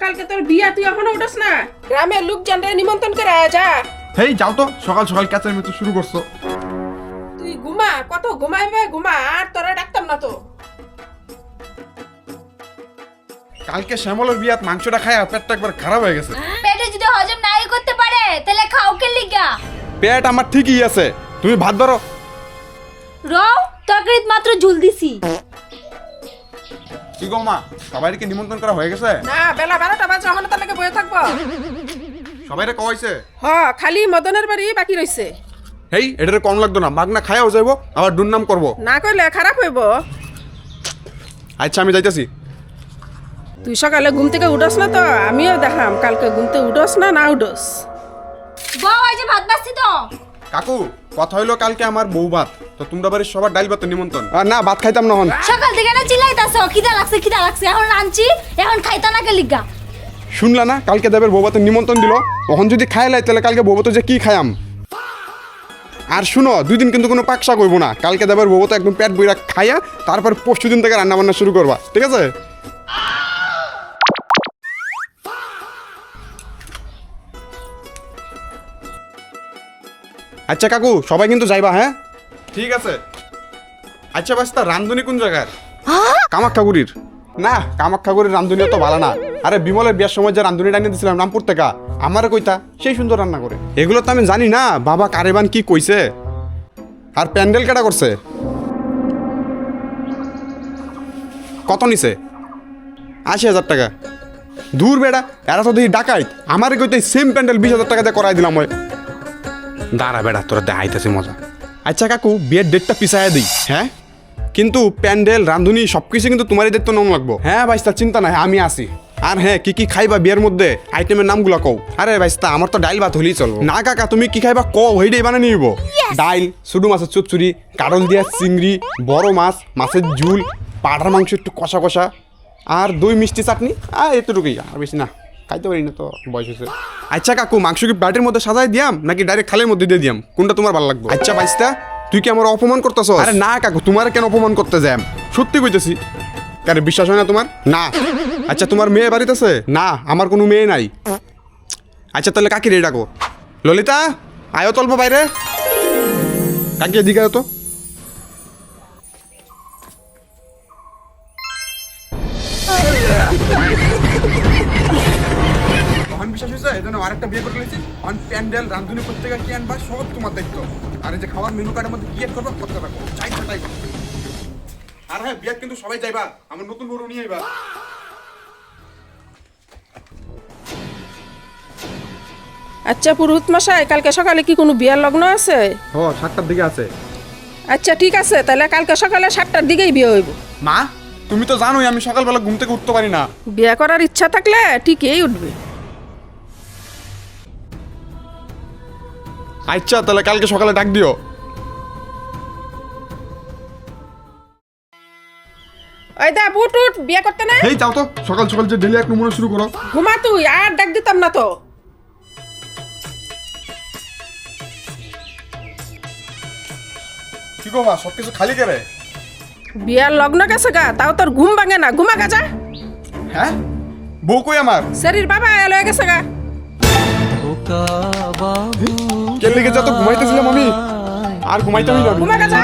কালকে তোর বিয়া, তুই এখনো উঠোস না? গ্রামের লোকজন নিমন্ত্রণ করে আয় যা। হেই যাও তো, সকাল সকাল ক্যাচের মতো শুরু করছো। তুই ঘুমা, কত ঘুমাইবে ঘুমা, আর তোরা ডাকতাম না তো। কালকে শ্যামলের বিয়াত মাংসটা খায় পেটটা একবার খারাপ হয়ে গেছে। পেটে যদি হজম নাই করতে পারে তাহলে খাও কে লিগা? পেট আমার ঠিকই আছে, তুমি ভাত ধরো। রও তরকারিত মাত্র ঝুল দিছি। কি গো মা, সবাইকে নিমন্ত্রণ করা হয়ে গেছে? না, বেলা 12টা বাজে, এখনো তার লাগে বয়ে থাকবো। সবাইরে কইছে? খালি মদনের বাড়ি বাকি রইছে। হেই এটারে কম লাগতো না, মাগনা খায়াও যাইবো, আবার দুর্নাম করবো। না কইলে খারাপ হইব। আচ্ছা আমি যাইতাছি। তুই সকালে ঘুম থেকে উঠোস না তো? আমিও দেখাম কালকে ঘুম থেকে উঠোস না উঠোস। বউ আজ ভাত বাসছি তো। কাকু কথা হইলো কালকে আমার বউ ভাত, তো তোমরা বাড়ির সবার ডাইল ভাতের নিমন্ত্রণ। আর না, ভাত খাইতাম না হন। সকাল থেকে না চিল্লাইতাছো খিদা লাগছে, এখন রাঁধছি, এখন খাইতা না কে লিগা? শুনলা না কালকে দেবের বউ ভাতের নিমন্ত্রণ দিল, তখন যদি খাই লাই তাহলে কালকে বউ ভাত যে কি খাইয়াম। আর শুনো, 2 দিন কিন্তু কোনো পাকশা করবো না, কালকে দেবের বউ ভাত একদম পেট বইরা খাইয়া তারপর পরশু দিন থেকে রান্না বান্না শুরু করবা, ঠিক আছে? আচ্ছা কাকু সবাই কিন্তু যাইবা, হ্যাঁ ঠিক আছে। আচ্ছা বাস্তা, রান্ধুনি কোন জায়গার? কামাখ্যাগুড়ির। না, কামাখ্যাগুড়ির রান্ধুনি তো ভালো না। আরে বিমলের বিয়ার সময় যে রান্ধুনি টানিয়ে দিয়েছিলাম রামপুর থেকে, আমারে কইতা সেই সুন্দর রান্না করে। এগুলো তো আমি জানি না বাবা কারেবান কি কইছে। আর প্যান্ডেল কেটা করছে? কত নিছে? 80,000 টাকা। দূর বেড়া, এরা তো দেখি ডাকাইত, আমারে কইতে সেম প্যান্ডেল 20,000 টাকা দিয়ে করাই দিলাম। ওই দাঁড়া বেড়া, তোরা দেখাইতেছে মজা। আচ্ছা কাকু, বিয়ের ডেটটা পিছাইয়া দিই, হ্যাঁ? কিন্তু প্যান্ডেল রান্ধুনি সবকিছু কিন্তু তোমারই দায়িত্ব নাম লাগবো। হ্যাঁ ভাইস্তা, চিন্তা নাই, আমি আসি। আর হ্যাঁ, কি কি খাইবা বিয়ের মধ্যে, আইটেমের নামগুলো কও। আরে ভাইস্তা, আমার তো ডাইল ভাত হলেই চলবো। না কাকা, তুমি কি খাইবা কও, ওইটাই বানিয়ে নিব। ডাইল, শুধু মাছের চচ্চড়ি, কারল দিয়া চিংড়ি, বড় মাছ, মাছের ঝুল, পাঠার মাংস একটু কষা কষা, আর দই মিষ্টি চাটনি, আর এতটুকুই, আর বেশি না। খাইতে পারি না তো, বয়স হয়েছে। আচ্ছা কাকু, মাংস কি বাটির মধ্যে সাজাই দিয়াম নাকি ডাইরেক্ট খালের মধ্যে দিয়ে দিয়াম, কোনটা তোমার ভালো লাগবে? আচ্ছা ভাইস্তা, তুই কি আমার অপমান করতেছ? আরে না কাকু, তোমার কেন অপমান করতে যাম, সত্যি কইতেছি। কারে বিশ্বাস হয় না তোমার? না। আচ্ছা তোমার মেয়ে বাড়িতে আছে? না, আমার কোনো মেয়ে নাই। আচ্ছা তাহলে কাকি রে ডাকো। ললিতা, আয়ো তল্প বাইরে। কাকি এদিকে আয়ো তো। বিশ্বাস হয়েছে, এই জন্য আরেকটা বিয়ে করে নিয়েছি। অন প্যান্ডেল রান্ধুনি প্রত্যেকে কি আনবা সব তোমার দায়িত্ব। আর এই যে খাওয়ার মেনু কার্ডের মধ্যে কি করবা করতে রাখো, চাই তাই করো। আর হ্যাঁ, বিয়ে কিন্তু সবাই যাইবা, আমার নতুন বড় নিয়ে আইবা। আচ্ছা পুরোহিত মশাই, কালকে সকালে কি কোনো বিয়ার লগ্ন আছে? 7টার দিকে আছে। আচ্ছা ঠিক আছে, তাহলে কালকে সকালে 7টার দিকেই বিয়ে হইব। মা, তুমি তো জানোই আমি সকালবেলা ঘুম থেকে উঠতে পারি না। বিয়ে করার ইচ্ছা থাকলে ঠিকই উঠবে। আচ্ছা তাহলে কালকে সকালে ডাক দিও। ওই দা বুট উঠ, বিয়ে করতে না? এই যাও তো, সকাল সকাল যে ডেলি এক নমুনা শুরু করো। ঘুমা তুই, আর ডাক দিতাম না তো। কি গো মা, সবকিছু খালি করে? বিয়ার লগ্ন গেছে গা, তাও তোর ঘুম ভাঙে না, ঘুমা গা যা। হ্যাঁ, বউ কই আমার? শরীর বাবা এলো গেছে গা। কে লেগে যা তো ঘুমাইতেছিলাম আমি, আর ঘুমাইতে আমি যাবো। ঘুমা গা যা।